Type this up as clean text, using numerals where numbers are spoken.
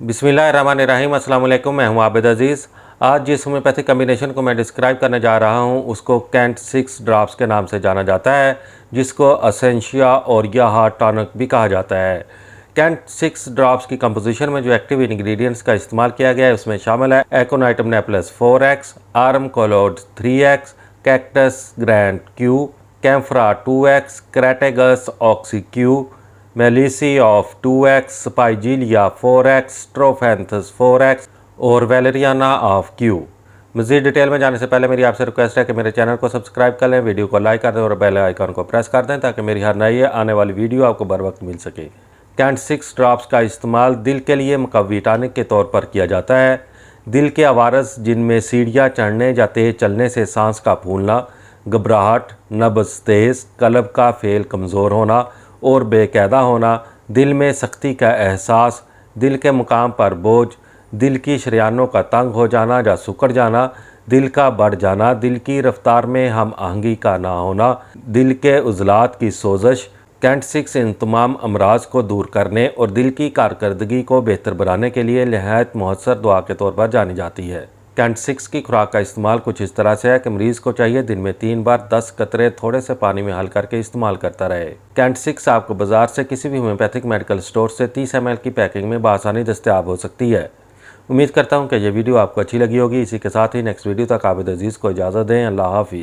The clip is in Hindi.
बिस्मिल्लाहिर्रहमानिर्रहीम, अस्सलाम वालेकुम। मैं हूं आबिद अज़ीज़। आज जिस होम्योपैथिक कम्बिनेशन को मैं डिस्क्राइब करने जा रहा हूं उसको कैंट 6 ड्रॉप्स के नाम से जाना जाता है, जिसको असेंशिया और या हार्ट टॉनिक भी कहा जाता है। कैंट 6 ड्रॉप्स की कंपोजिशन में जो एक्टिव इंग्रेडिएंट्स का इस्तेमाल किया गया है उसमें शामिल है एकोनाइटम नेप्लस 4x, आर्म कोलोड 3x, cactus grand Q, camphora 2x, crataegus oxy Q, मेलिसी ऑफ 2x, spigelia 4x, strophanthus 4x और वेलेरियाना ऑफ क्यू। मज़ीद डिटेल में जाने से पहले मेरी आपसे रिक्वेस्ट है कि मेरे चैनल को सब्सक्राइब कर लें, वीडियो को लाइक कर दें और बेल आइकन को प्रेस कर दें ताकि मेरी हर नई आने वाली वीडियो आपको बर वक्त मिल सके। कैंट 6 ड्रॉप्स का इस्तेमाल दिल के लिए मुकव्वी टॉनिक के तौर पर किया जाता है। दिल के अवारस जिनमें सीढ़ियाँ चढ़ने या तेज़ चलने से सांस का फूलना, घबराहट, नब्ज़ तेज़, कल्ब का फेल कमज़ोर होना और बेकायदा होना, दिल में सख्ती का एहसास, दिल के मुकाम पर बोझ, दिल की शरियानों का तंग हो जाना या सुकड़ जाना, दिल का बढ़ जाना, दिल की रफ्तार में हम आहंगी का ना होना, दिल के उज़लात की सोजश। कैंट 6 इन तमाम अमराज को दूर करने और दिल की कारकर्दगी को बेहतर बनाने के लिए नहायत मुअस्सर दुआ के तौर पर जानी जाती है। कैंट 6 की खुराक का इस्तेमाल कुछ इस तरह से है कि मरीज़ को चाहिए दिन में 3 बार 10 कतरे थोड़े से पानी में हल करके इस्तेमाल करता रहे। कैंट 6 आपको बाजार से किसी भी होम्योपैथिक मेडिकल स्टोर से 30 ml की पैकिंग में बआसानी दस्तयाब हो सकती है। उम्मीद करता हूँ कि यह वीडियो आपको अच्छी लगी होगी। इसी के साथ ही नेक्स्ट वीडियो तक आबिद अजीज़ को इजाज़त दें। अल्लाह हाफिज़।